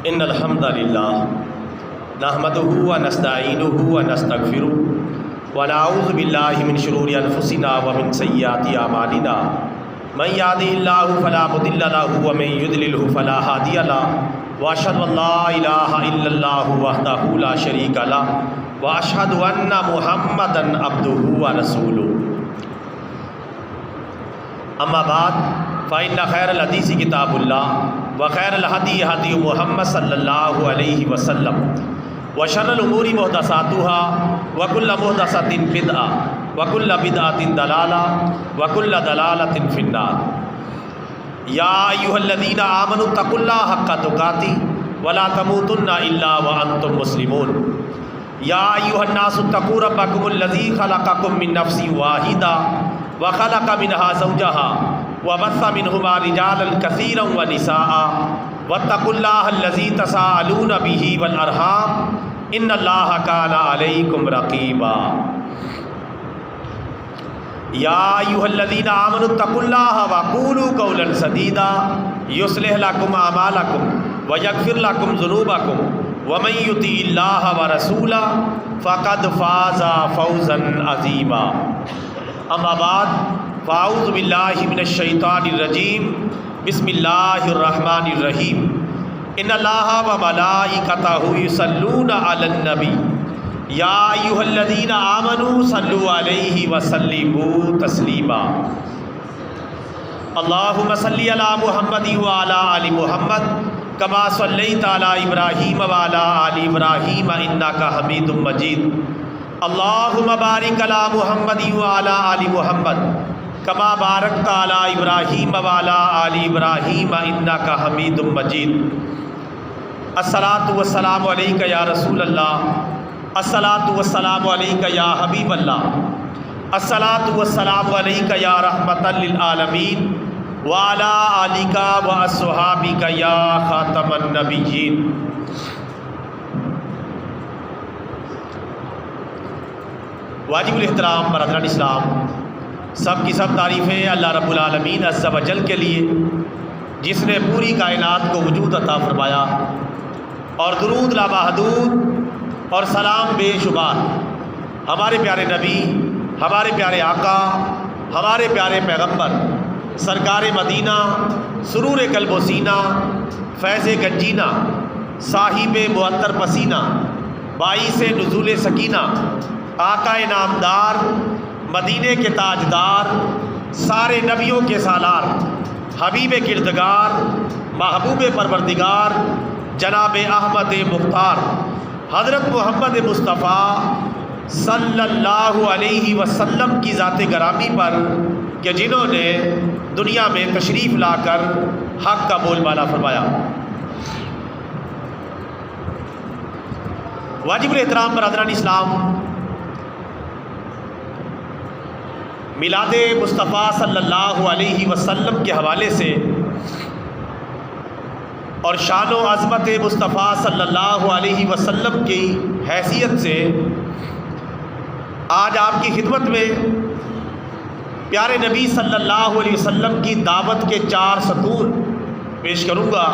ان الحمد للہ نحمده ونستعینه ونستغفره ونعوذ باللہ من شرور انفسنا ومن سیئات اعمالنا من یهده اللہ فلا مضل له ومن یضلل فلا ہادی له واشهد ان لا الہ الا اللہ وحدہ لا شریک له واشهد ان محمدا عبدہ ورسولہ اما بعد فإن خیر الحدیث کتاب اللہ وخیر الہدی ہدی محمد صلی اللہ علیہ وسلم وشر الامور محدثاتها وکل محدثۃ بدعہ وکل بدعۃ ضلالہ وکل ضلالۃ فی النار یا ایھا الذین آمنوا اتقوا اللہ حق تقاتہ ولا تموتن الا وانتم مسلمون یا ایھا الناس اتقوا ربکم الذی خلقکم من نفس واحدہ وخلق منها زوجها وبث منهما رجالا كثيرا ونساء واتقوا الله الذي تساءلون به والارحام ان الله كان عليكم رقيبا يا ايها الذين امنوا اتقوا الله وقولوا قولا سديدا يصلح لكم اعمالكم ويغفر لكم ذنوبكم ومن يطع الله ورسوله فقد فاز فوزا عظيما اما بعد فاعوذ باللہ من الشیطان الرجیم بسم اللہ الرحمن الرحیم ان اللہ وملائکتہ یصلون علی النبی یا ایھا الذین آمنوا صلوا علیہ وسلموا تسلیما اللہم صلی علی محمد وعلی آل محمد کما صلیت علی ابراہیم وعلی آل ابراہیم انک حمید مجید اللہم بارک علی محمد وعلی آل محمد کما بارکت علی ابراہیم وعلی آل ابراہیم انک حمید مجید الصلاۃ والسلام علیک یا رسول اللہ الصلاۃ والسلام علیک یا حبیب اللہ الصلاۃ والسلام علیک یا رحمۃ للعالمین وعلی آلک واصحابک یا خاتم النبیین واجب الاحترام برادران اسلام، سب کی سب تعریفیں اللہ رب العالمین عز و جل کے لیے جس نے پوری کائنات کو وجود عطا فرمایا، اور درود لامحدود اور سلام بے شمار ہمارے پیارے نبی، ہمارے پیارے آقا، ہمارے پیارے پیغمبر سرکار مدینہ، سرور قلب و سینہ، فیض گنجینہ، صاحب معطر پسینہ، باعث نزول سکینہ، آقا نامدار، مدینے کے تاجدار، سارے نبیوں کے سالار، حبیب کردگار، محبوب پروردگار، جناب احمد مختار، حضرت محمد مصطفیٰ صلی اللہ علیہ وسلم کی ذات گرامی پر کہ جنہوں نے دنیا میں تشریف لا کر حق کا بول بالا فرمایا۔ واجب الاحترام برادران اسلام، میلاد مصطفیٰ صلی اللہ علیہ وسلم کے حوالے سے اور شان و عظمت مصطفیٰ صلی اللہ علیہ وسلم کی حیثیت سے آج آپ کی خدمت میں پیارے نبی صلی اللہ علیہ وسلم کی دعوت کے 4 ستون پیش کروں گا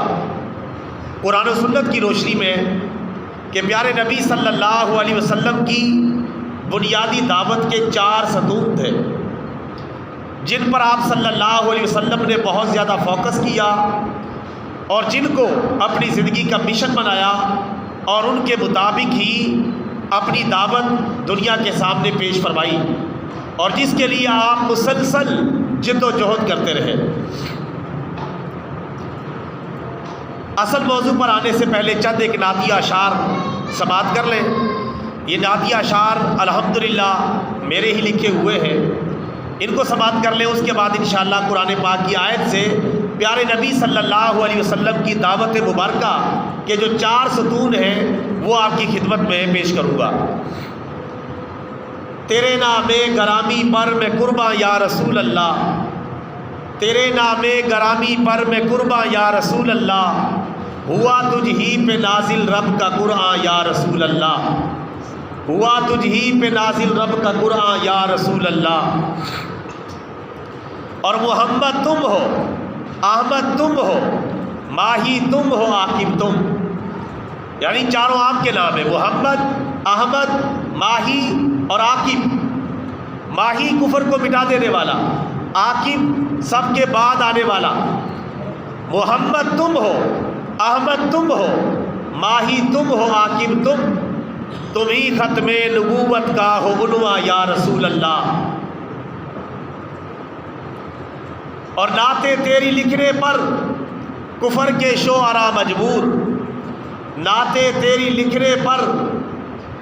قرآن و سنت کی روشنی میں، کہ پیارے نبی صلی اللہ علیہ وسلم کی بنیادی دعوت کے 4 ستون تھے جن پر آپ صلی اللہ علیہ وسلم نے بہت زیادہ فوکس کیا اور جن کو اپنی زندگی کا مشن بنایا اور ان کے مطابق ہی اپنی دعوت دنیا کے سامنے پیش فرمائی، اور جس کے لیے آپ مسلسل جد و جہد کرتے رہے۔ اصل موضوع پر آنے سے پہلے چند ایک نعتیہ اشعار سماعت کر لیں۔ یہ نعتیہ اشعار الحمدللہ میرے ہی لکھے ہوئے ہیں، ان کو سماعت کر لیں۔ اس کے بعد انشاءاللہ قرآن پاک کی آیت سے پیارے نبی صلی اللہ علیہ وسلم کی دعوت مبارکہ کے جو 4 ستون ہیں وہ آپ کی خدمت میں پیش کروں گا۔ تیرے نام گرامی پر میں قرباں یا رسول اللہ، تیرے نام گرامی پر میں قرباں یا رسول اللہ، ہوا تجھ ہی پہ نازل رب کا قرآن یا رسول اللہ، ہوا تجھ ہی پہ نازل رب کا قرآن یا رسول اللہ۔ اور محمد تم ہو، احمد تم ہو، ماہی تم ہو، عاقب تم، یعنی چاروں آپ کے نام ہیں، محمد، احمد، ماہی اور عاقب۔ ماہی کفر کو مٹا دینے والا، عاقب سب کے بعد آنے والا۔ محمد تم ہو، احمد تم ہو، ماہی تم ہو، عاقب تم ہی ختم نبوت کا ہو عنواں یا رسول اللہ۔ اور نعتیں تیری لکھنے پر کفر کے شعراء مجبور، نعتیں تیری لکھنے پر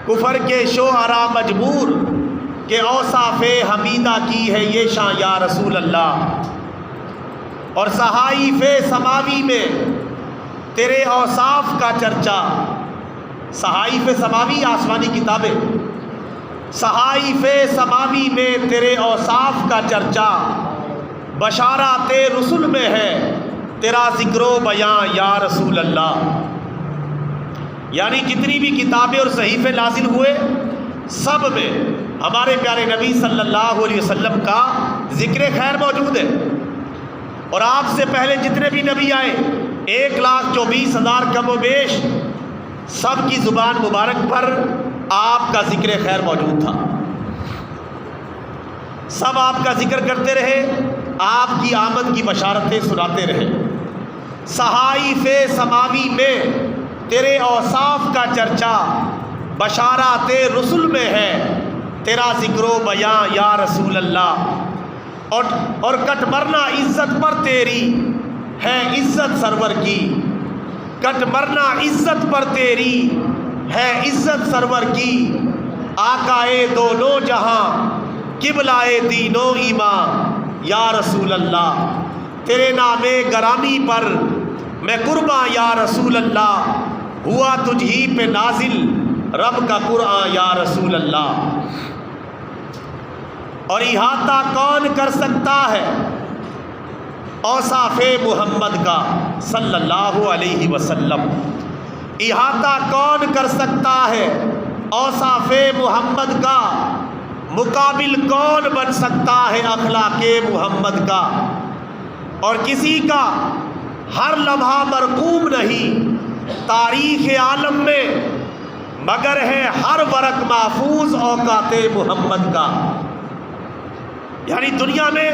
کفر کے شعراء مجبور، کہ اوصاف حمیدہ کی ہے یہ شان یا رسول اللہ۔ اور صحائف سماوی میں تیرے اوصاف کا چرچا، صحائف سماوی آسمانی کتابیں، صحائف سماوی میں تیرے اوصاف کا چرچا، بشارات رسل میں ہے تیرا ذکر و بیاں یا رسول اللہ۔ یعنی جتنی بھی کتابیں اور صحیفے نازل ہوئے سب میں ہمارے پیارے نبی صلی اللہ علیہ وسلم کا ذکر خیر موجود ہے۔ اور آپ سے پہلے جتنے بھی نبی آئے 1,24,000 کم و بیش، سب کی زبان مبارک پر آپ کا ذکر خیر موجود تھا، سب آپ کا ذکر کرتے رہے، آپ کی آمد کی بشارتیں سناتے رہے۔ صحائف سماوی میں تیرے اوصاف کا چرچا، بشارات رسل میں ہے تیرا ذکر و بیاں یا رسول اللہ۔ اور کٹ مرنا عزت پر تیری ہے عزت سرور کی، کٹ مرنا عزت پر تیری ہے عزت سرور کی، آقائے دونوں جہاں قبلائے دین و ایمان یا رسول اللہ۔ تیرے نام گرامی پر میں قرباں یا رسول اللہ، ہوا تجھ ہی پہ نازل رب کا قرآن یا رسول اللہ۔ اور احاطہ کون کر سکتا ہے اوصاف محمد کا صلی اللہ علیہ وسلم، احاطہ کون کر سکتا ہے اوصاف محمد کا، مقابل کون بن سکتا ہے اخلاق محمد کا۔ اور کسی کا ہر لمحہ مرقوم نہیں تاریخ عالم میں، مگر ہے ہر ورق محفوظ اوقات محمد کا۔ یعنی دنیا میں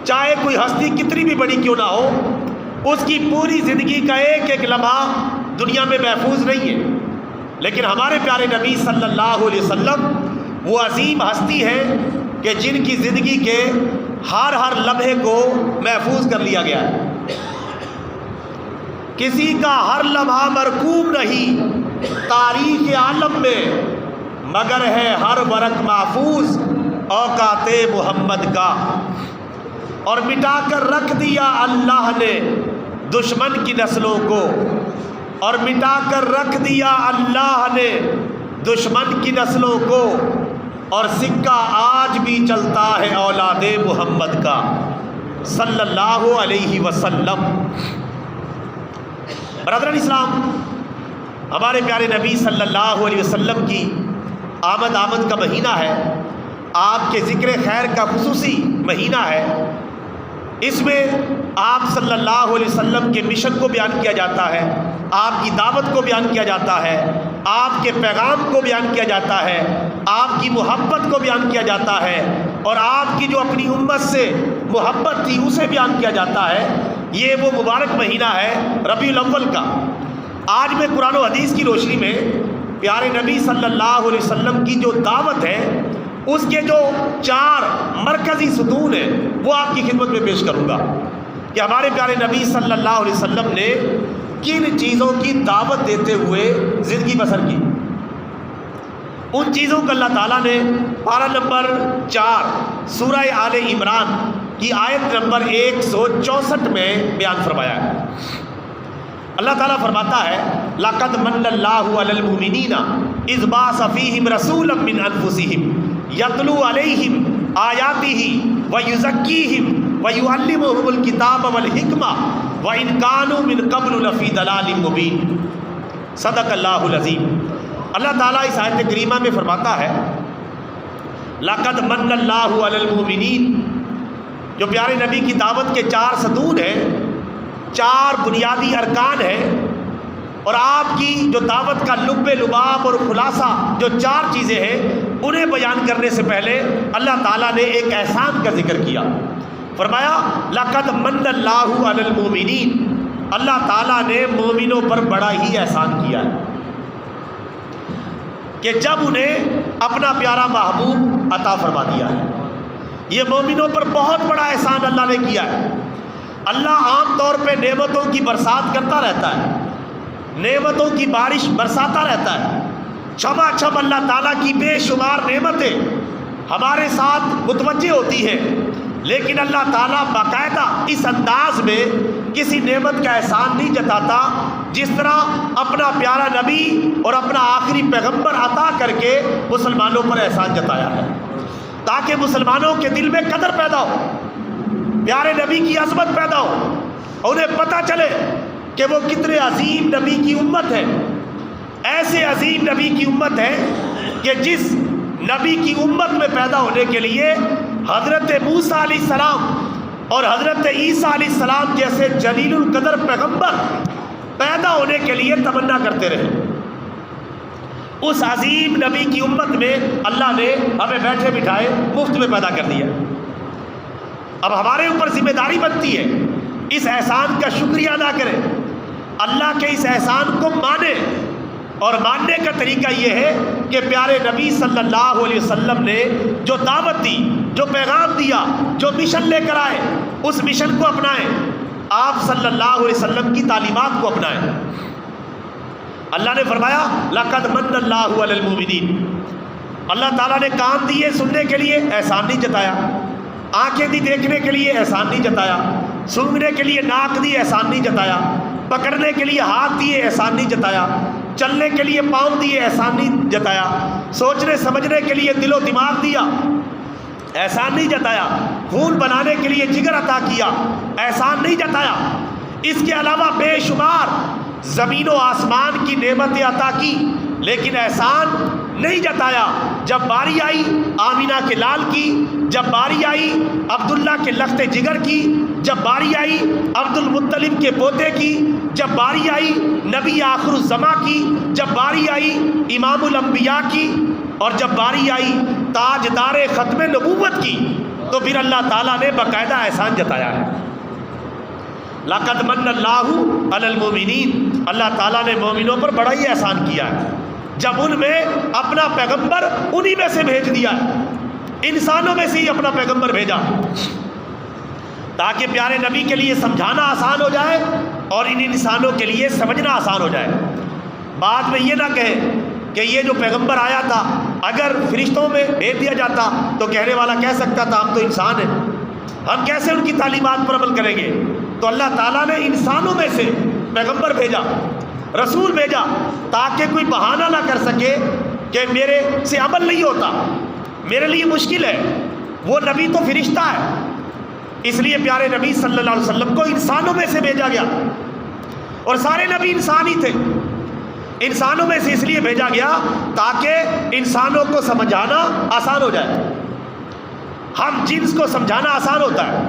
چاہے کوئی ہستی کتنی بھی بڑی کیوں نہ ہو، اس کی پوری زندگی کا ایک ایک لمحہ دنیا میں محفوظ نہیں ہے، لیکن ہمارے پیارے نبی صلی اللہ علیہ وسلم وہ عظیم ہستی ہے کہ جن کی زندگی کے ہر لمحے کو محفوظ کر لیا گیا ہے۔ کسی کا ہر لمحہ مرقوم نہیں تاریخ عالم میں، مگر ہے ہر ورق محفوظ اوقات محمد کا۔ اور مٹا کر رکھ دیا اللہ نے دشمن کی نسلوں کو، اور مٹا کر رکھ دیا اللہ نے دشمن کی نسلوں کو، اور سکہ آج بھی چلتا ہے اولاد محمد کا صلی اللہ علیہ وسلم۔ برادران اسلام، ہمارے پیارے نبی صلی اللہ علیہ وسلم کی آمد کا مہینہ ہے، آپ کے ذکر خیر کا خصوصی مہینہ ہے۔ اس میں آپ صلی اللہ علیہ وسلم کے مشن کو بیان کیا جاتا ہے، آپ کی دعوت کو بیان کیا جاتا ہے، آپ کے پیغام کو بیان کیا جاتا ہے، آپ کی محبت کو بیان کیا جاتا ہے، اور آپ کی جو اپنی امت سے محبت تھی اسے بیان کیا جاتا ہے۔ یہ وہ مبارک مہینہ ہے ربیع الاول کا۔ آج میں قرآن و حدیث کی روشنی میں پیارے نبی صلی اللہ علیہ وسلم کی جو دعوت ہے اس کے جو 4 مرکزی ستون ہیں وہ آپ کی خدمت میں پیش کروں گا کہ ہمارے پیارے نبی صلی اللہ علیہ وسلم نے کن چیزوں کی دعوت دیتے ہوئے زندگی بسر کی۔ ان چیزوں کو اللہ تعالیٰ نے پارہ نمبر 4 سورہ آل عمران کی آیت نمبر 164 میں بیان فرمایا ہے۔ اللہ تعالیٰ فرماتا ہے لَقَدْ مَنَّ اللَّهُ عَلَى الْمُؤْمِنِينَ إِذْ بَعَثَ فِيهِمْ رَسُولًا مِّنْ أَنفُسِهِمْ يَتْلُو عَلَيْهِمْ آيَاتِهِ وَيُزَكِّيهِمْ وَيُعَلِّمُهُمُ الْكِتَابَ وَالْحِكْمَةَ وَإِنْ كَانُوا مِنْ قَبْلُ لَفِي ضَلَالٍ مُّبِينٍ۔ صدق اللہ العظیم۔ اللہ تعالیٰ اس آیت کریمہ میں فرماتا ہے لَقَدْ مَنَّ اللَّهُ عَلَى الْمُؤْمِنِينَ، جو پیارے نبی کی دعوت کے 4 ستون ہیں، 4 بنیادی ارکان ہیں۔ اور آپ کی جو دعوت کا لب لباب اور خلاصہ جو 4 چیزیں ہیں انہیں بیان کرنے سے پہلے اللہ تعالیٰ نے ایک احسان کا ذکر کیا. فرمایا لقد من اللہ علی المؤمنین، اللہ تعالیٰ نے مومنوں پر بڑا ہی احسان کیا ہے کہ جب انہیں اپنا پیارا محبوب عطا فرما دیا ہے. یہ مومنوں پر بہت بڑا احسان اللہ نے کیا ہے. اللہ عام طور پہ نعمتوں کی برسات کرتا رہتا ہے، نعمتوں کی بارش برساتا رہتا ہے. چھما چھم اللہ تعالیٰ کی بے شمار نعمتیں ہمارے ساتھ متوجہ ہوتی ہیں، لیکن اللہ تعالیٰ باقاعدہ اس انداز میں کسی نعمت کا احسان نہیں جتاتا جس طرح اپنا پیارا نبی اور اپنا آخری پیغمبر عطا کر کے مسلمانوں پر احسان جتایا ہے، تاکہ مسلمانوں کے دل میں قدر پیدا ہو، پیارے نبی کی عظمت پیدا ہو، اور انہیں پتہ چلے کہ وہ کتنے عظیم نبی کی امت ہے. ایسے عظیم نبی کی امت ہے کہ جس نبی کی امت میں پیدا ہونے کے لیے حضرت موسیٰ علیہ السلام اور حضرت عیسیٰ علیہ السلام جیسے جلیل القدر پیغمبر پیدا ہونے کے لیے تمنا کرتے رہے. اس عظیم نبی کی امت میں اللہ نے ہمیں بیٹھے بٹھائے مفت میں پیدا کر دیا. اب ہمارے اوپر ذمہ داری بنتی ہے اس احسان کا شکریہ ادا کریں، اللہ کے اس احسان کو مانیں. اور ماننے کا طریقہ یہ ہے کہ پیارے نبی صلی اللہ علیہ وسلم نے جو دعوت دی، جو پیغام دیا، جو مشن لے کر آئے، اس مشن کو اپنائیں. آپ صلی اللہ علیہ وسلم کی تعلیمات کو اپنائیں. اللہ نے فرمایا لقد من اللہ علی المؤمنین. اللہ تعالیٰ نے کان دیے سننے کے لیے، احسان نہیں جتایا. آنکھیں دی دیکھنے کے لیے، احسان نہیں جتایا. سونگھنے کے لیے ناک دی، احسان نہیں جتایا. پکڑنے کے لیے ہاتھ دیے، احسان نہیں جتایا. چلنے کے لیے پاؤں دیے، احسان نہیں جتایا. سوچنے سمجھنے کے لیے دل و دماغ دیا، احسان نہیں جتایا. خون بنانے کے لیے جگر عطا کیا، احسان نہیں جتایا. اس کے علاوہ بے شمار زمین و آسمان کی نعمتیں عطا کی، لیکن احسان نہیں جتایا. جب باری آئی آمینہ کے لال کی، جب باری آئی عبداللہ کے لخت جگر کی، جب باری آئی عبد المطلب کے پوتے کی، جب باری آئی نبی آخر الزماں کی، جب باری آئی امام الانبیاء کی، اور جب باری آئی تاجدار ختم نبوت کی، تو پھر اللہ تعالیٰ نے باقاعدہ احسان جتایا ہے. لقد من اللہ علی المؤمنین، اللہ تعالیٰ نے مومنوں پر بڑا ہی احسان کیا ہے جب ان میں اپنا پیغمبر انہی میں سے بھیج دیا، انسانوں میں سے ہی اپنا پیغمبر بھیجا، تاکہ پیارے نبی کے لیے سمجھانا آسان ہو جائے اور ان انسانوں کے لیے سمجھنا آسان ہو جائے. بعد میں یہ نہ کہے کہ یہ جو پیغمبر آیا تھا اگر فرشتوں میں بھیج دیا جاتا تو کہنے والا کہہ سکتا تھا ہم تو انسان ہیں، ہم کیسے ان کی تعلیمات پر عمل کریں گے. تو اللہ تعالیٰ نے انسانوں میں سے پیغمبر بھیجا، رسول بھیجا، تاکہ کوئی بہانہ نہ کر سکے کہ میرے سے عمل نہیں ہوتا، میرے لیے مشکل ہے. وہ نبی تو فرشتہ ہے، اس لیے پیارے نبی صلی اللہ علیہ وسلم کو انسانوں میں سے بھیجا گیا، اور سارے نبی انسان ہی تھے. انسانوں میں سے اس لیے بھیجا گیا تاکہ انسانوں کو سمجھانا آسان ہو جائے. ہم جنس کو سمجھانا آسان ہوتا ہے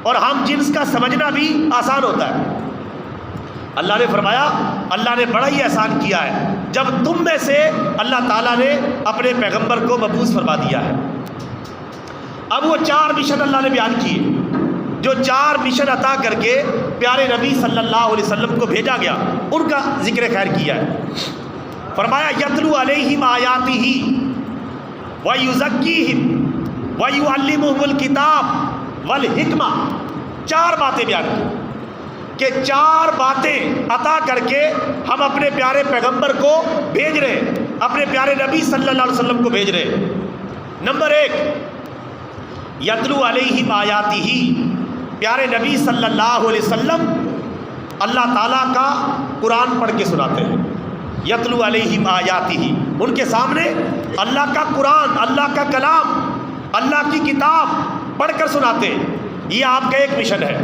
اور ہم جنس کا سمجھنا بھی آسان ہوتا ہے. اللہ نے فرمایا اللہ نے بڑا ہی احسان کیا ہے جب تم میں سے اللہ تعالیٰ نے اپنے پیغمبر کو مبعوث فرما دیا ہے. اب وہ 4 مشن اللہ نے بیان کیے، جو 4 مشن عطا کر کے پیارے نبی صلی اللہ علیہ وسلم کو بھیجا گیا، ان کا ذکر خیر کیا ہے. فرمایا یتلو علیہم آیاتہ ویزکیہم ویعلمہم الکتاب والحکمہ. 4 باتیں بیان کی کہ 4 باتیں عطا کر کے ہم اپنے پیارے پیغمبر کو بھیج رہے ہیں، اپنے پیارے نبی صلی اللہ علیہ وسلم کو بھیج رہے ہیں. نمبر 1 یتلو علیہم آیاتہ، پیارے نبی صلی اللہ علیہ وسلم اللہ تعالیٰ کا قرآن پڑھ کے سناتے ہیں. یتلو علیہم آیاتہ، ان کے سامنے اللہ کا قرآن، اللہ کا کلام، اللہ کی کتاب پڑھ کر سناتے ہیں. یہ آپ کا ایک مشن ہے،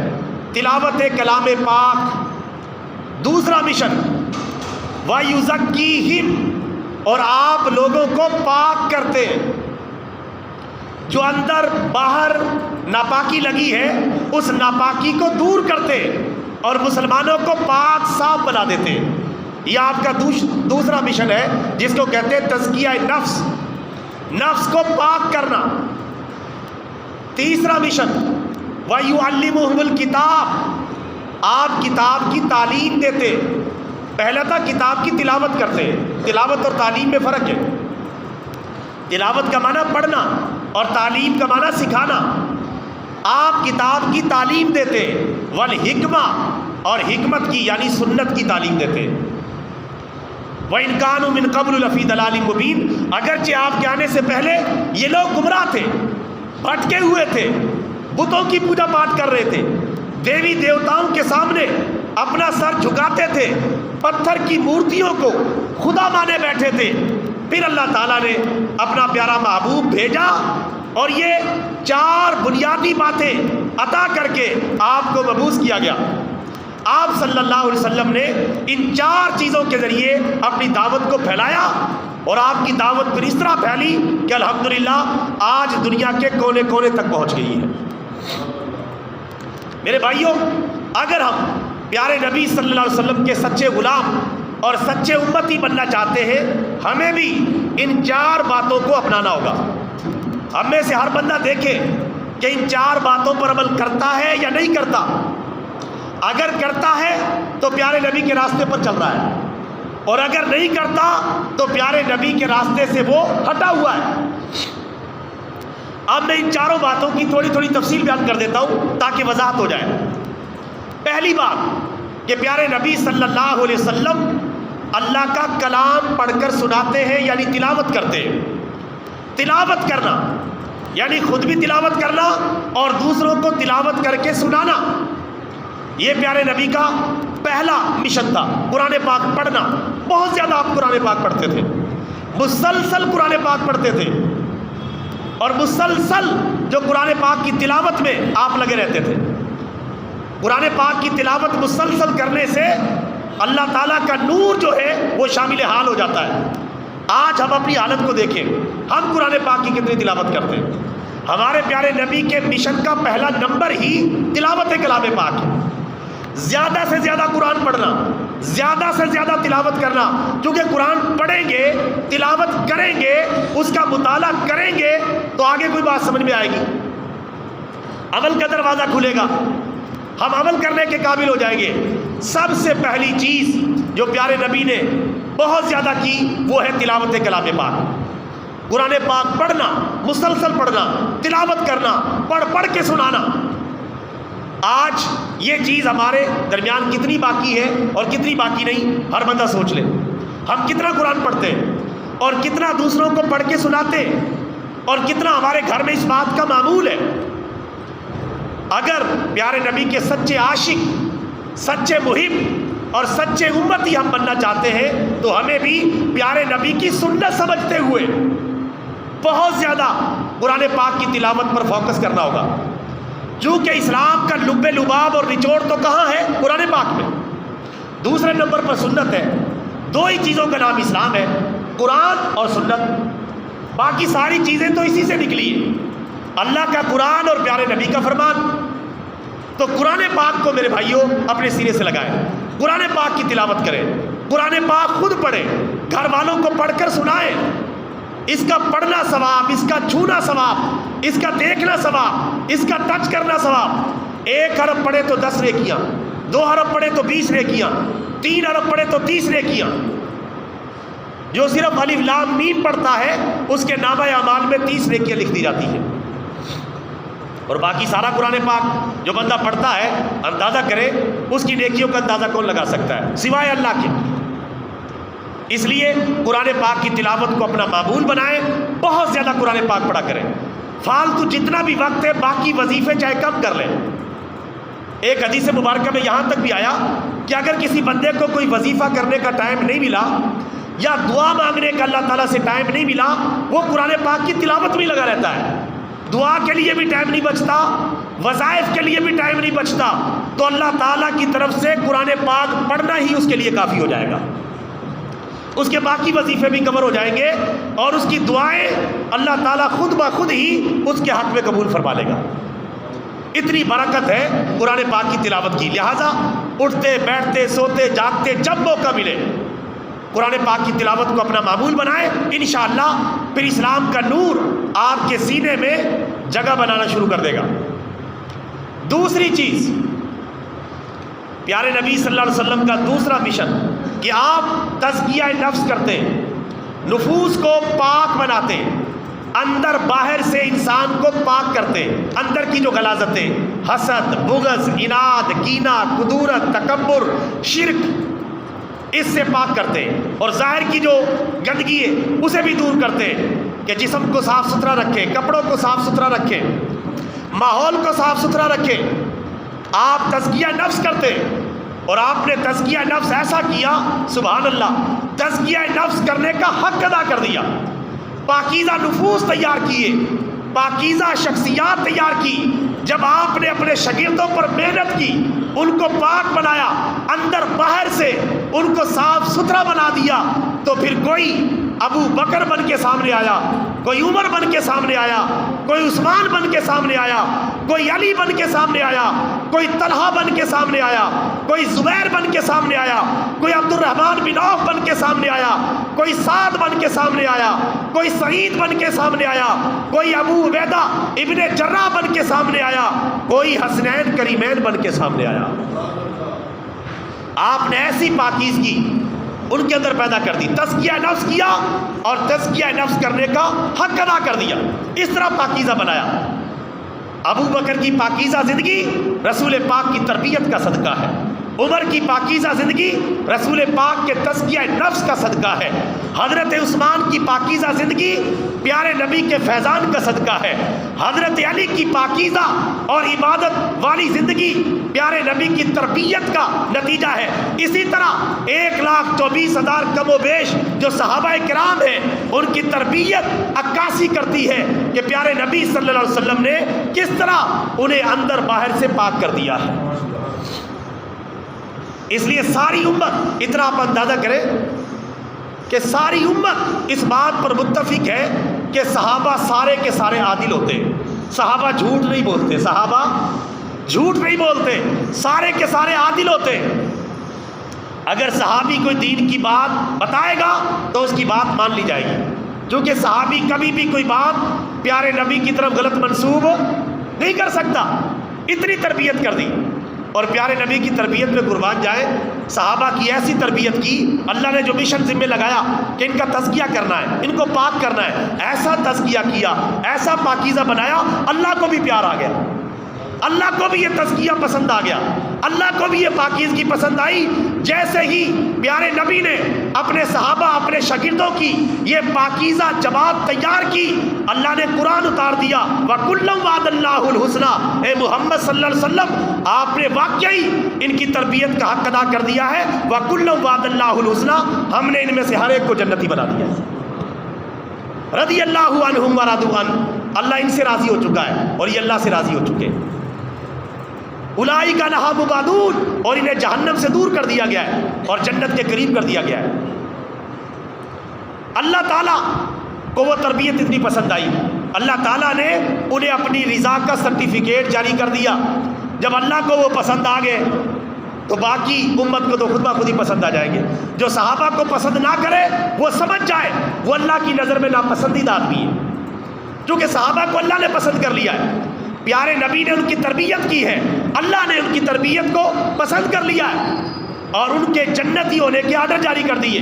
تلاوت کلام پاک. دوسرا مشن وَيُزَكِّيهِمْ، اور آپ لوگوں کو پاک کرتے ہیں. جو اندر باہر ناپاکی لگی ہے اس ناپاکی کو دور کرتے اور مسلمانوں کو پاک صاف بنا دیتے. یہ آپ کا دوسرا مشن ہے جس کو کہتے ہیں تزکیہ نفس، نفس کو پاک کرنا۔ تیسرا مشن وَيُعَلِّمُهُمُ الْكِتَابَ، آپ کتاب کی تعلیم دیتے۔ پہلا تھا کتاب کی تلاوت کرتے، تلاوت اور تعلیم میں فرق ہے۔ تلاوت کا معنی پڑھنا اور تعلیم کا معنی سکھانا۔ آپ کتاب کی تعلیم دیتے، والحکمہ، اور حکمت کی یعنی سنت کی تعلیم دیتے۔ وَإِنْ كَانُوا مِنْ قَبْلُ لَفِي ضَلَالٍ مُبِينٍ، اگرچہ آپ کے آنے سے پہلے یہ لوگ گمراہ تھے، بھٹکے ہوئے تھے، بتوں کی پوجا پاٹ کر رہے تھے، دیوی دیوتاؤں کے سامنے اپنا سر جھکاتے تھے، پتھر کی مورتیوں کو خدا مانے بیٹھے تھے۔ پھر اللہ تعالیٰ نے اپنا پیارا محبوب بھیجا اور یہ 4 بنیادی باتیں عطا کر کے آپ کو مبعوث کیا گیا۔ آپ صلی اللہ علیہ وسلم نے ان 4 چیزوں کے ذریعے اپنی دعوت کو پھیلایا، اور آپ کی دعوت پھر اس طرح پھیلی کہ الحمدللہ آج دنیا کے کونے کونے تک پہنچ گئی ہے۔ میرے بھائیوں، اگر ہم پیارے نبی صلی اللہ علیہ وسلم کے سچے غلام اور سچے امتی بننا چاہتے ہیں، ہمیں بھی ان 4 باتوں کو اپنانا ہوگا۔ ہم میں سے ہر بندہ دیکھے کہ ان 4 باتوں پر عمل کرتا ہے یا نہیں کرتا۔ اگر کرتا ہے تو پیارے نبی کے راستے پر چل رہا ہے، اور اگر نہیں کرتا تو پیارے نبی کے راستے سے وہ ہٹا ہوا ہے۔ اب میں ان 4 باتوں کی تھوڑی تھوڑی تفصیل بیان کر دیتا ہوں تاکہ وضاحت ہو جائے۔ پہلی بات کہ پیارے نبی صلی اللہ علیہ وسلم اللہ کا کلام پڑھ کر سناتے ہیں، یعنی تلاوت کرتے ہیں۔ تلاوت کرنا یعنی خود بھی تلاوت کرنا اور دوسروں کو تلاوت کر کے سنانا، یہ پیارے نبی کا پہلا مشن تھا۔ قرآن پاک پڑھنا، بہت زیادہ آپ قرآن پاک پڑھتے تھے، مسلسل قرآن پاک پڑھتے تھے، اور مسلسل جو قرآن پاک کی تلاوت میں آپ لگے رہتے تھے۔ قرآن پاک کی تلاوت مسلسل کرنے سے اللہ تعالیٰ کا نور جو ہے وہ شامل حال ہو جاتا ہے۔ آج ہم اپنی حالت کو دیکھیں، ہم قرآن پاک کی کتنی تلاوت کرتے ہیں۔ ہمارے پیارے نبی کے مشن کا پہلا نمبر ہی تلاوت کلام پاک ہے۔ زیادہ سے زیادہ قرآن پڑھنا، زیادہ سے زیادہ تلاوت کرنا، کیونکہ قرآن پڑھیں گے، تلاوت کریں گے، اس کا مطالعہ کریں گے تو آگے کوئی بات سمجھ میں آئے گی، عمل کا دروازہ کھلے گا، ہم عمل کرنے کے قابل ہو جائیں گے۔ سب سے پہلی چیز جو پیارے نبی نے بہت زیادہ کی وہ ہے تلاوت کلام پاک۔ قرآن پاک پڑھنا، مسلسل پڑھنا، تلاوت کرنا، پڑھ پڑھ کے سنانا۔ آج یہ چیز ہمارے درمیان کتنی باقی ہے اور کتنی باقی نہیں، ہر بندہ سوچ لے۔ ہم کتنا قرآن پڑھتے ہیں اور کتنا دوسروں کو پڑھ کے سناتے ہیں، اور کتنا ہمارے گھر میں اس بات کا معمول ہے۔ اگر پیارے نبی کے سچے عاشق، سچے محب اور سچے امتی ہم بننا چاہتے ہیں تو ہمیں بھی پیارے نبی کی سنت سمجھتے ہوئے بہت زیادہ قرآن پاک کی تلاوت پر فوکس کرنا ہوگا، چونکہ اسلام کا لب لباب اور نچوڑ تو کہاں ہے؟ قرآن پاک میں۔ دوسرے نمبر پر سنت ہے۔ 2 ہی چیزوں کا نام اسلام ہے، قرآن اور سنت۔ باقی ساری چیزیں تو اسی سے نکلی ہیں، اللہ کا قرآن اور پیارے نبی کا فرمان۔ تو قرآن پاک کو میرے بھائیوں اپنے سینے سے لگائیں، قرآن پاک کی تلاوت کریں، قرآن پاک خود پڑھیں، گھر والوں کو پڑھ کر سنائیں۔ اس کا پڑھنا ثواب، اس کا چھونا ثواب، اس کا دیکھنا ثواب، اس کا ٹچ کرنا ثواب۔ 1 حرف پڑھے تو 10 نیکیاں، 2 حرف پڑھے تو 20 نیکیاں، 3 حرف پڑھے تو 30 نیکیاں۔ جو صرف الف لام میم پڑھتا ہے اس کے نامہ اعمال میں 30 نیکیاں لکھ دی جاتی ہیں، اور باقی سارا قرآن پاک جو بندہ پڑھتا ہے، اندازہ کرے اس کی نیکیوں کا اندازہ کون لگا سکتا ہے سوائے اللہ کے۔ اس لیے قرآن پاک کی تلاوت کو اپنا معمول بنائیں، بہت زیادہ قرآن پاک پڑھا کریں۔ فالتو جتنا بھی وقت ہے باقی وظیفے چاہے کم کر لیں۔ ایک حدیث مبارکہ میں یہاں تک بھی آیا کہ اگر کسی بندے کو کوئی وظیفہ کرنے کا ٹائم نہیں ملا یا دعا مانگنے کا اللہ تعالیٰ سے ٹائم نہیں ملا، وہ قرآن پاک کی تلاوت میں لگا رہتا ہے۔ دعا کے لیے بھی ٹائم نہیں بچتا، وظائف کے لیے بھی ٹائم نہیں بچتا، تو اللہ تعالیٰ کی طرف سے قرآن پاک پڑھنا ہی اس کے لیے کافی ہو جائے گا۔ اس کے باقی وظیفے بھی کور ہو جائیں گے، اور اس کی دعائیں اللہ تعالیٰ خود بخود ہی اس کے حق میں قبول فرما لے گا۔ اتنی برکت ہے قرآن پاک کی تلاوت کی۔ لہٰذا اٹھتے بیٹھتے سوتے جاگتے جب موقع ملے قرآن پاک کی تلاوت کو اپنا معمول بنائیں، انشاءاللہ پھر اسلام کا نور آپ کے سینے میں جگہ بنانا شروع کر دے گا۔ دوسری چیز، پیارے نبی صلی اللہ علیہ وسلم کا دوسرا مشن کہ آپ تزکیہ نفس کرتے، نفوس کو پاک بناتے، اندر باہر سے انسان کو پاک کرتے، اندر کی جو غلاظتیں، حسد، بغض، اناد، کینہ، کدورت، تکبر، شرک، اس سے پاک کرتے، اور ظاہر کی جو گندگی ہے اسے بھی دور کرتے، کہ جسم کو صاف ستھرا رکھیں، کپڑوں کو صاف ستھرا رکھیں، ماحول کو صاف ستھرا رکھیں۔ آپ تزکیہ نفس کرتے، اور آپ نے تزکیہ نفس ایسا کیا، سبحان اللہ، تزکیہ نفس کرنے کا حق ادا کر دیا، پاکیزہ نفوس تیار کیے، پاکیزہ شخصیات تیار کی۔ جب آپ نے اپنے شاگردوں پر محنت کی، ان کو پاک بنایا، اندر باہر سے ان کو صاف ستھرا بنا دیا، تو پھر کوئی ابو بکر بن کے سامنے آیا، کوئی عمر بن کے سامنے آیا، کوئی عثمان بن کے سامنے آیا، کوئی علی بن کے سامنے آیا، کوئی طلحہ بن کے سامنے آیا، کوئی زبیر بن کے سامنے آیا، کوئی عبد الرحمن بن عوف بن کے سامنے آیا، کوئی سعد بن کے سامنے آیا، کوئی سعید بن کے سامنے آیا، کوئی ابو عبیدہ ابن جراح بن کے سامنے آیا، کوئی حسنین کریمین بن کے سامنے آیا۔ آپ نے ایسی پاکیزگی ان کے اندر پیدا کر دی، تزکیہ نفس کیا اور تزکیہ نفس کرنے کا حق ادا کر دیا، اس طرح پاکیزہ بنایا۔ ابو بکر کی پاکیزہ زندگی رسول پاک کی تربیت کا صدقہ ہے، عمر کی پاکیزہ زندگی رسول پاک کے تزکیہ نفس کا صدقہ ہے، حضرت عثمان کی پاکیزہ زندگی پیارے نبی کے فیضان کا صدقہ ہے، حضرت علی کی پاکیزہ اور عبادت والی زندگی پیارے نبی کی تربیت کا نتیجہ ہے۔ اسی طرح 1,24,000 کم و بیش جو صحابہ کرام ہیں، ان کی تربیت عکاسی کرتی ہے کہ پیارے نبی صلی اللہ علیہ وسلم نے کس طرح انہیں اندر باہر سے پاک کر دیا ہے۔ اس لیے ساری امت، اتنا آپ اندازہ کریں کہ ساری امت اس بات پر متفق ہے کہ صحابہ سارے کے سارے عادل ہوتے ہیں، صحابہ جھوٹ نہیں بولتے، صحابہ جھوٹ نہیں بولتے، سارے کے سارے عادل ہوتے ہیں۔ اگر صحابی کوئی دین کی بات بتائے گا تو اس کی بات مان لی جائے گی، کیونکہ صحابی کبھی بھی کوئی بات پیارے نبی کی طرف غلط منسوب نہیں کر سکتا، اتنی تربیت کر دی۔ اور پیارے نبی کی تربیت میں قربان جائے، صحابہ کی ایسی تربیت کی، اللہ نے جو مشن ذمہ لگایا کہ ان کا تزکیہ کرنا ہے، ان کو پاک کرنا ہے، ایسا تزکیہ کیا، ایسا پاکیزہ بنایا، اللہ کو بھی پیار آ گیا، اللہ کو بھی یہ تزکیہ پسند آ گیا، اللہ کو بھی یہ پاکیزگی پسند آئی۔ جیسے ہی پیارے نبی نے اپنے صحابہ، اپنے شاگردوں کی یہ پاکیزہ جماعت تیار کی، اللہ نے قرآن اتار دیا، وَكُلًّا وَعَدَ اللَّهُ الْحُسْنَى۔ اے محمد صلی اللہ علیہ وسلم، آپ نے واقعی ان کی تربیت کا حق ادا کر دیا ہے، وَكُلًّا وَعَدَ اللَّهُ الْحُسْنَى، ہم نے ان میں سے ہر ایک کو جنتی بنا دیا ہے۔ رضی اللہ عنہم ورضوا عنہ، اللہ ان سے راضی ہو چکا ہے اور یہ اللہ سے راضی ہو چکے ہیں۔ اولئک عنہا مبعدون، اور انہیں جہنم سے دور کر دیا گیا ہے اور جنت کے قریب کر دیا گیا ہے۔ اللہ تعالیٰ کو وہ تربیت اتنی پسند آئی، اللہ تعالیٰ نے انہیں اپنی رضا کا سرٹیفکیٹ جاری کر دیا۔ جب اللہ کو وہ پسند آ گئے تو باقی امت کو تو خود بخود ہی پسند آ جائیں گے۔ جو صحابہ کو پسند نہ کرے وہ سمجھ جائے وہ اللہ کی نظر میں ناپسندیدہ آدمی ہے، کیونکہ صحابہ کو اللہ نے پسند کر لیا ہے، پیارے نبی نے ان کی تربیت کی ہے، اللہ نے ان کی تربیت کو پسند کر لیا ہے اور ان کے جنتی ہونے کے آرڈر جاری کر دیے۔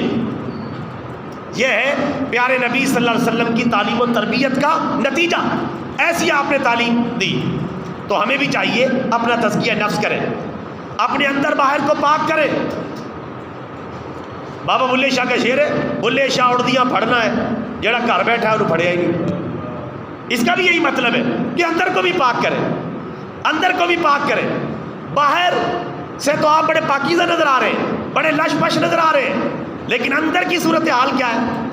یہ ہے پیارے نبی صلی اللہ علیہ وسلم کی تعلیم و تربیت کا نتیجہ، ایسی آپ نے تعلیم دی۔ تو ہمیں بھی چاہیے اپنا تزکیہ نفس کریں، اپنے اندر باہر کو پاک کریں۔ بابا بلے شاہ کا شعر ہے، بلے شاہ اڑدیاں پھڑنا ہے، جڑا گھر بیٹھا ہے انہوں پھڑیا ہی نہیں۔ اس کا بھی یہی مطلب ہے کہ اندر کو بھی پاک کریں، اندر کو بھی پاک کریں۔ باہر سے تو آپ بڑے پاکیزہ نظر آ رہے ہیں، بڑے لش پش نظر آ رہے ہیں، لیکن اندر کی صورتحال کیا ہے؟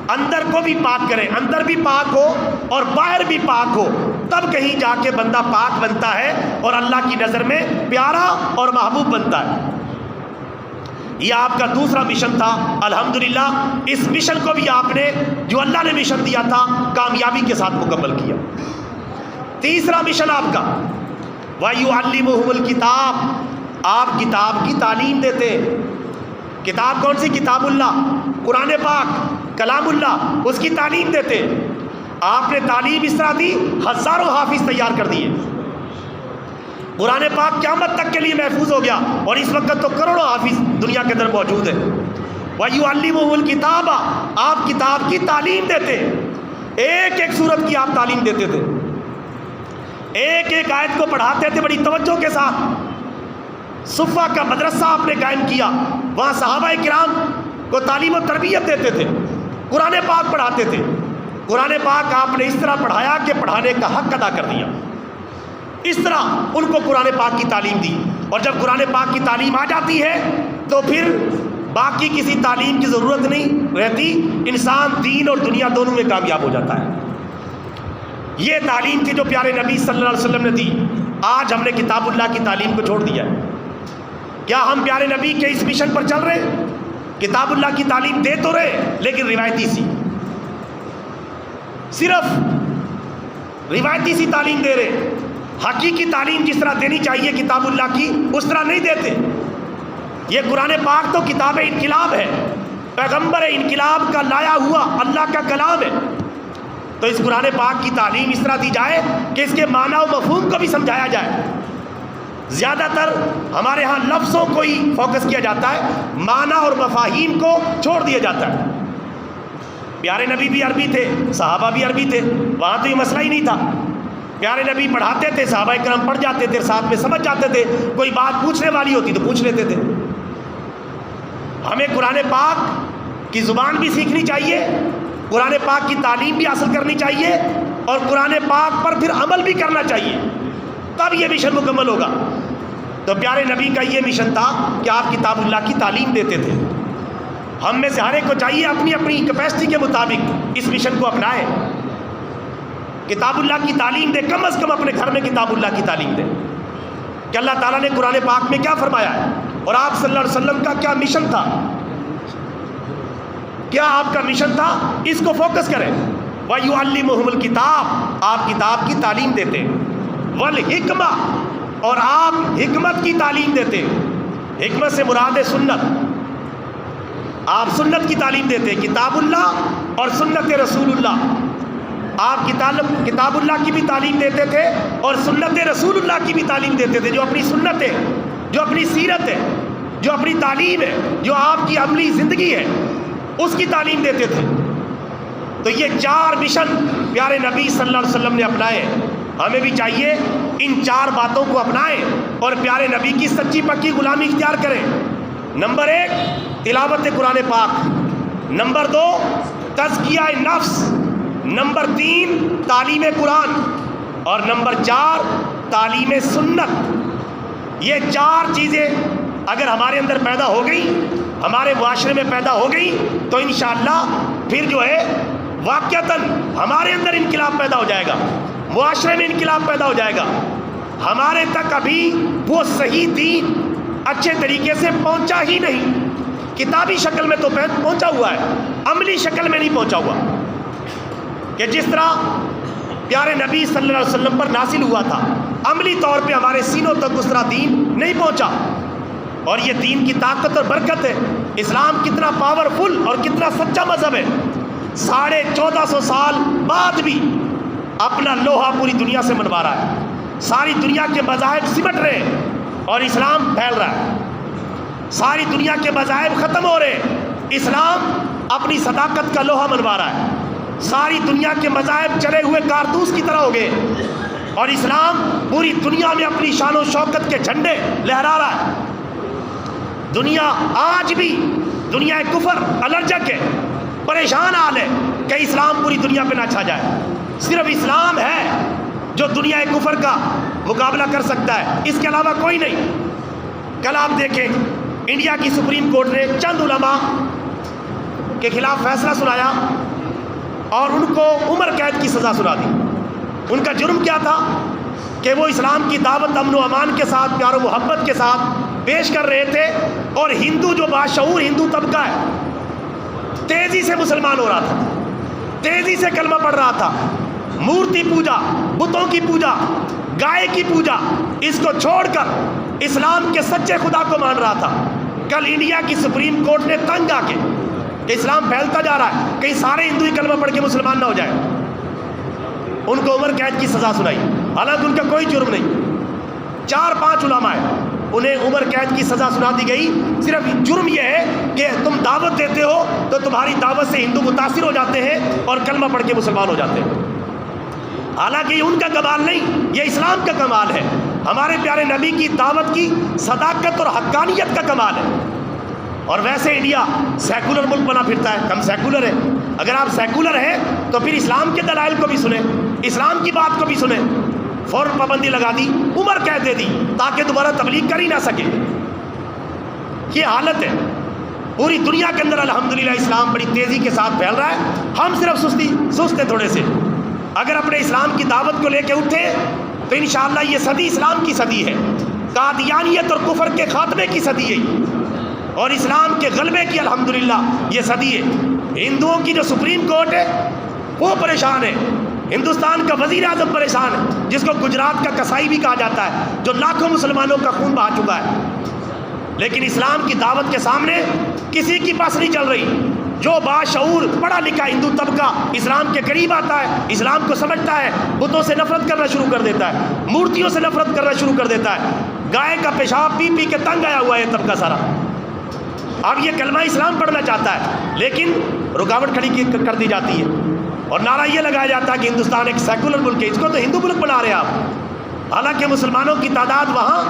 اندر کو بھی پاک کریں، اندر بھی پاک ہو اور باہر بھی پاک ہو، تب کہیں جا کے بندہ پاک بنتا ہے اور اللہ کی نظر میں پیارا اور محبوب بنتا ہے۔ یہ آپ کا دوسرا مشن تھا، الحمدللہ اس مشن کو بھی آپ نے جو اللہ نے مشن دیا تھا کامیابی کے ساتھ مکمل کیا۔ تیسرا مشن آپ کا وَيُعَلِّمُهُمُ الْكِتَابَ، آپ کتاب کی تعلیم دیتے کتاب کون سی؟ کتاب اللہ، قرآن پاک، کلام اللہ، اس کی تعلیم دیتے۔ آپ نے تعلیم اس طرح دی، ہزاروں حافظ تیار کر دیے۔ قرآن پاک قیامت تک کے لیے محفوظ ہو گیا، اور اس وقت تو کروڑوں حافظ دنیا کے اندر موجود ہیں۔ وَيُعَلِّمُهُ الْكِتَابَ، آپ کتاب کی تعلیم دیتے، ایک ایک سورت کی آپ تعلیم دیتے تھے، ایک ایک آیت کو پڑھاتے تھے بڑی توجہ کے ساتھ۔ صفہ کا مدرسہ آپ نے قائم کیا، وہاں صحابہ کرام کو تعلیم و تربیت دیتے تھے، قرآن پاک پڑھاتے تھے۔ قرآن پاک آپ نے اس طرح پڑھایا کہ پڑھانے کا حق ادا کر دیا، اس طرح ان کو قرآن پاک کی تعلیم دی۔ اور جب قرآن پاک کی تعلیم آ جاتی ہے تو پھر باقی کسی تعلیم کی ضرورت نہیں رہتی، انسان دین اور دنیا دونوں میں کامیاب ہو جاتا ہے۔ یہ تعلیم تھی جو پیارے نبی صلی اللہ علیہ وسلم نے دی۔ آج ہم نے کتاب اللہ کی تعلیم کو چھوڑ دیا ہے۔ کیا ہم پیارے نبی کے اس مشن پر چل رہے؟ کتاب اللہ کی تعلیم دے تو رہے، لیکن روایتی سی، صرف روایتی سی تعلیم دے رہے۔ حقیقی تعلیم جس طرح دینی چاہیے کتاب اللہ کی، اس طرح نہیں دیتے۔ یہ قرآن پاک تو کتاب انقلاب ہے، پیغمبر انقلاب کا لایا ہوا اللہ کا کلام ہے، تو اس قرآن پاک کی تعلیم اس طرح دی جائے کہ اس کے معنی و مفہوم کو بھی سمجھایا جائے۔ زیادہ تر ہمارے ہاں لفظوں کو ہی فوکس کیا جاتا ہے، معنی اور مفاہیم کو چھوڑ دیا جاتا ہے۔ پیارے نبی بھی عربی تھے، صحابہ بھی عربی تھے، وہاں تو یہ مسئلہ ہی نہیں تھا۔ پیارے نبی پڑھاتے تھے، صحابہ کرام پڑھ جاتے تھے، ساتھ میں سمجھ جاتے تھے، کوئی بات پوچھنے والی ہوتی تو پوچھ لیتے تھے۔ ہمیں قرآن پاک کی زبان بھی سیکھنی چاہیے، قرآن پاک کی تعلیم بھی حاصل کرنی چاہیے، اور قرآن پاک پر پھر عمل بھی کرنا چاہیے، تب یہ مشن مکمل ہوگا۔ تو پیارے نبی کا یہ مشن تھا کہ آپ کتاب اللہ کی تعلیم دیتے تھے۔ ہم میں سے ہر ایک کو چاہیے اپنی اپنی کیپیسٹی کے مطابق اس مشن کو اپنائے، کتاب اللہ کی تعلیم دے، کم از کم اپنے گھر میں کتاب اللہ کی تعلیم دے کہ اللہ تعالیٰ نے قرآن پاک میں کیا فرمایا ہے، اور آپ صلی اللہ علیہ وسلم کا کیا مشن تھا، کیا آپ کا مشن تھا، اس کو فوکس کریں۔ وَيُعَلِّمُهُمُ الْكِتَابَ، آپ کتاب کی تعلیم دیتے، وَالْحِکْمَةَ، اور آپ حکمت کی تعلیم دیتے۔ حکمت سے مراد ہے سنت، آپ سنت کی تعلیم دیتے، کتاب اللہ اور سنت رسول اللہ۔ آپ کتاب اللہ کی بھی تعلیم دیتے تھے اور سنت رسول اللہ کی بھی تعلیم دیتے تھے، جو اپنی سنت ہے، جو اپنی سیرت ہے، جو اپنی تعلیم ہے، جو آپ کی عملی زندگی ہے، اس کی تعلیم دیتے تھے۔ تو یہ چار مشن پیارے نبی صلی اللہ علیہ وسلم نے اپنائے، ہمیں بھی چاہیے ان چار باتوں کو اپنائیں اور پیارے نبی کی سچی پکی غلامی اختیار کریں۔ نمبر 1 تلاوت قرآن پاک، نمبر 2 تزکیہ نفس، نمبر 3 تعلیم قرآن، اور نمبر 4 تعلیم سنت۔ یہ چار چیزیں اگر ہمارے اندر پیدا ہو گئی، ہمارے معاشرے میں پیدا ہو گئی، تو انشاءاللہ پھر جو ہے واقعتاً ہمارے اندر انقلاب پیدا ہو جائے گا، معاشرے میں انقلاب پیدا ہو جائے گا۔ ہمارے تک ابھی وہ صحیح دین اچھے طریقے سے پہنچا ہی نہیں، کتابی شکل میں تو پہنچا ہوا ہے، عملی شکل میں نہیں پہنچا ہوا، کہ جس طرح پیارے نبی صلی اللہ علیہ وسلم پر نازل ہوا تھا، عملی طور پہ ہمارے سینوں تک اس طرح دین نہیں پہنچا۔ اور یہ دین کی طاقت اور برکت ہے، اسلام کتنا پاورفل اور کتنا سچا مذہب ہے، 1450 سال بعد بھی اپنا لوہا پوری دنیا سے منوا رہا ہے، ساری دنیا کے مذاہب سمٹ رہے ہیں اور اسلام پھیل رہا ہے، ساری دنیا کے مذاہب ختم ہو رہے ہیں، اسلام اپنی صداقت کا لوہا منوا رہا ہے، ساری دنیا کے مذاہب چلے ہوئے کارتوس کی طرح ہو گئے، اور اسلام پوری دنیا میں اپنی شان و شوکت کے جھنڈے لہرا رہا ہے۔ دنیا آج بھی دنیا کفر الرجک ہے، پریشان حال ہے کہ اسلام پوری دنیا پہ نہ چھا جائے۔ صرف اسلام ہے جو دنیا کفر کا مقابلہ کر سکتا ہے، اس کے علاوہ کوئی نہیں۔ کل آپ دیکھیں انڈیا کی سپریم کورٹ نے چند علماء کے خلاف فیصلہ سنایا اور ان کو عمر قید کی سزا سنا دی۔ ان کا جرم کیا تھا کہ وہ اسلام کی دعوت امن و امان کے ساتھ، پیار و محبت کے ساتھ پیش کر رہے تھے، اور ہندو جو باشعور ہندو طبقہ ہے تیزی سے مسلمان ہو رہا تھا، تیزی سے کلمہ پڑھ رہا تھا، مورتی پوجا، بتوں کی پوجا، گائے کی پوجا، اس کو چھوڑ کر اسلام کے سچے خدا کو مان رہا تھا۔ کل انڈیا کی سپریم کورٹ نے تنگ آ کے کہ اسلام پھیلتا جا رہا ہے، کہیں سارے ہندو ہی کلمہ پڑھ کے مسلمان نہ ہو جائے، ان کو عمر قید کی سزا سنائی، حالانکہ ان کا کوئی جرم نہیں۔ 4-5 علماء ہیں، انہیں عمر قید کی سزا سنا دی گئی، صرف جرم یہ ہے کہ تم دعوت دیتے ہو تو تمہاری دعوت سے ہندو متاثر ہو جاتے ہیں اور کلمہ پڑھ کے مسلمان ہو جاتے ہیں۔ حالانکہ یہ ان کا کمال نہیں، یہ اسلام کا کمال ہے، ہمارے پیارے نبی کی دعوت کی صداقت اور حقانیت کا کمال ہے۔ اور ویسے انڈیا سیکولر ملک بنا پھرتا ہے، ہم سیکولر ہیں۔ اگر آپ سیکولر ہیں تو پھر اسلام کے دلائل کو بھی سنیں، اسلام کی بات کو بھی سنیں۔ فوراً پابندی لگا دی، عمر قید دے دی تاکہ دوبارہ تبلیغ کر ہی نہ سکے۔ یہ حالت ہے پوری دنیا کے اندر۔ الحمدللہ اسلام بڑی تیزی کے ساتھ پھیل رہا ہے، ہم صرف سست ہیں تھوڑے سے۔ اگر اپنے اسلام کی دعوت کو لے کے اٹھے تو انشاءاللہ یہ صدی اسلام کی صدی ہے، قادیانیت اور کفر کے خاتمے کی صدی ہے، اور اسلام کے غلبے کی الحمدللہ یہ صدی ہے۔ ہندوؤں کی جو سپریم کورٹ ہے وہ پریشان ہے، ہندوستان کا وزیر اعظم پریشان ہے، جس کو گجرات کا کسائی بھی کہا جاتا ہے، جو لاکھوں مسلمانوں کا خون بہا چکا ہے، لیکن اسلام کی دعوت کے سامنے کسی کی بس نہیں چل رہی۔ جو باشعور پڑھا لکھا ہندو طبقہ اسلام کے قریب آتا ہے، اسلام کو سمجھتا ہے، بتوں سے نفرت کرنا شروع کر دیتا ہے، مورتیوں سے نفرت کرنا شروع کر دیتا ہے۔ گائے کا پیشاب پی پی کے تنگ آیا ہوا ہے یہ طبقہ سارا۔ اب یہ کلمہ اسلام پڑھنا چاہتا ہے لیکن رکاوٹ کھڑی کر دی جاتی ہے، اور نعرہ یہ لگایا جاتا ہے کہ ہندوستان ایک سیکولر ملک ہے، اس کو تو ہندو ملک بنا رہے ہیں آپ۔ حالانکہ مسلمانوں کی تعداد وہاں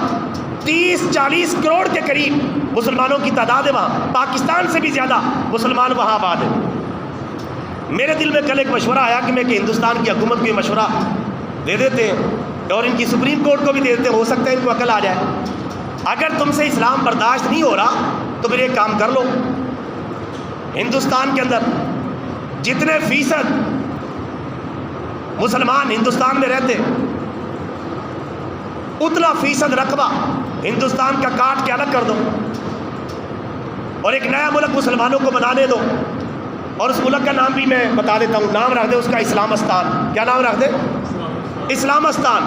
30-40 کروڑ کے قریب مسلمانوں کی تعداد ہے، وہاں پاکستان سے بھی زیادہ مسلمان وہاں آباد ہیں۔ میرے دل میں کل ایک مشورہ آیا کہ میں کہ ہندوستان کی حکومت کو یہ مشورہ دے دیتے ہیں اور ان کی سپریم کورٹ کو بھی دے دیتے ہیں، ہو سکتا ہے ان کو عقل آ جائے۔ اگر تم سے اسلام برداشت نہیں ہو رہا تو پھر ایک کام کر لو، ہندوستان کے اندر جتنے فیصد مسلمان ہندوستان میں رہتے اتنا فیصد رقبہ ہندوستان کا کاٹ کے الگ کر دو اور ایک نیا ملک مسلمانوں کو بنانے دو، اور اس ملک کا نام بھی میں بتا دیتا ہوں، نام رکھ دے اس کا اسلامستان۔ کیا نام رکھ دے؟ اسلامستان۔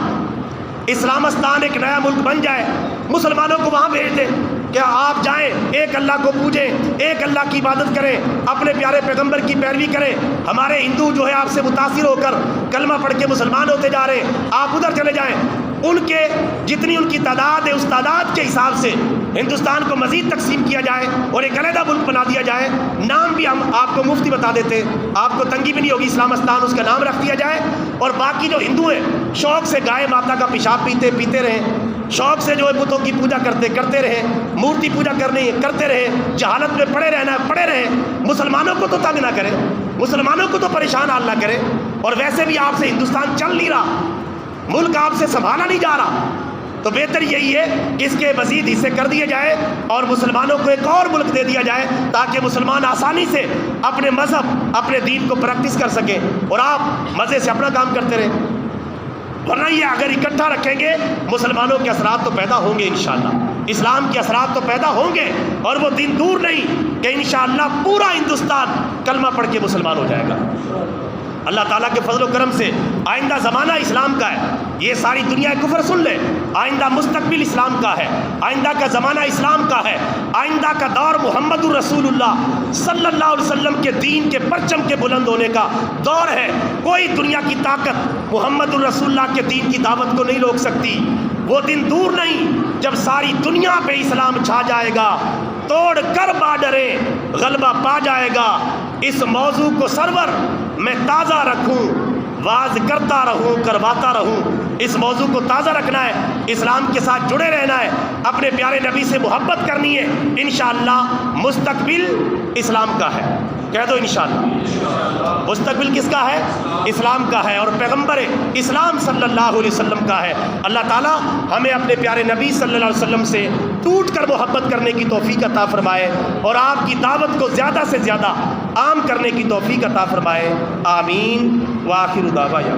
اسلامستان ایک نیا ملک بن جائے، مسلمانوں کو وہاں بھیج دیں کہ آپ جائیں، ایک اللہ کو پوجیں، ایک اللہ کی عبادت کریں، اپنے پیارے پیغمبر کی پیروی کریں۔ ہمارے ہندو جو ہے آپ سے متاثر ہو کر کلمہ پڑھ کے مسلمان ہوتے جا رہے ہیں، آپ ادھر چلے جائیں، ان کے جتنی ان کی تعداد ہے اس تعداد کے حساب سے ہندوستان کو مزید تقسیم کیا جائے اور ایک علیحدہ ملک بنا دیا جائے۔ نام بھی ہم آپ کو مفتی بتا دیتے ہیں، آپ کو تنگی بھی نہیں ہوگی، اسلامستان اس کا نام رکھ دیا جائے، اور باقی جو ہندو ہیں شوق سے گائے ماتا کا پیشاب پیتے رہیں، شوق سے جو ہے بتوں کی پوجا کرتے رہیں، مورتی پوجا کرنی ہے کرتے رہیں، جہالت میں پڑے رہنا ہے پڑے رہیں، مسلمانوں کو تو تنگ نہ کریں، مسلمانوں کو تو پریشان حال نہ کریں۔ اور ویسے بھی آپ سے ہندوستان چل نہیں رہا، ملک آپ سے سنبھالا نہیں جا رہا، تو بہتر یہی ہے کہ اس کے مزید حصے کر دیے جائے اور مسلمانوں کو ایک اور ملک دے دیا جائے تاکہ مسلمان آسانی سے اپنے مذہب اپنے دین کو پریکٹس کر سکیں اور آپ مزے سے اپنا کام کرتے رہیں۔ ورنہ یہ اگر اکٹھا رکھیں گے مسلمانوں کے اثرات تو پیدا ہوں گے، انشاءاللہ اسلام کے اثرات تو پیدا ہوں گے، اور وہ دن دور نہیں کہ انشاءاللہ پورا ہندوستان کلمہ پڑھ کے مسلمان ہو جائے گا۔ اللہ تعالیٰ کے فضل و کرم سے آئندہ زمانہ اسلام کا ہے، یہ ساری دنیا کفر سن لے، آئندہ مستقبل اسلام کا ہے، آئندہ کا زمانہ اسلام کا ہے، آئندہ کا دور محمد الرسول اللہ صلی اللہ علیہ وسلم کے دین کے پرچم کے بلند ہونے کا دور ہے۔ کوئی دنیا کی طاقت محمد الرسول اللہ کے دین کی دعوت کو نہیں روک سکتی۔ وہ دن دور نہیں جب ساری دنیا پہ اسلام چھا جائے گا، توڑ کر بارڈریں غلبہ پا جائے گا۔ اس موضوع کو سرور میں تازہ رکھوں، واز کرتا رہوں کرواتا رہوں، اس موضوع کو تازہ رکھنا ہے، اسلام کے ساتھ جڑے رہنا ہے، اپنے پیارے نبی سے محبت کرنی ہے، انشاءاللہ مستقبل اسلام کا ہے۔ کہہ دو انشاءاللہ۔ مستقبل کس کا ہے؟ اسلام کا ہے، اور پیغمبر اسلام صلی اللہ علیہ وسلم کا ہے۔ اللہ تعالیٰ ہمیں اپنے پیارے نبی صلی اللہ علیہ وسلم سے ٹوٹ کر محبت کرنے کی توفیق عطا فرمائے اور آپ کی دعوت کو زیادہ سے زیادہ عام کرنے کی توفیق عطا فرمائے۔ آمین۔ وآخر دعوانا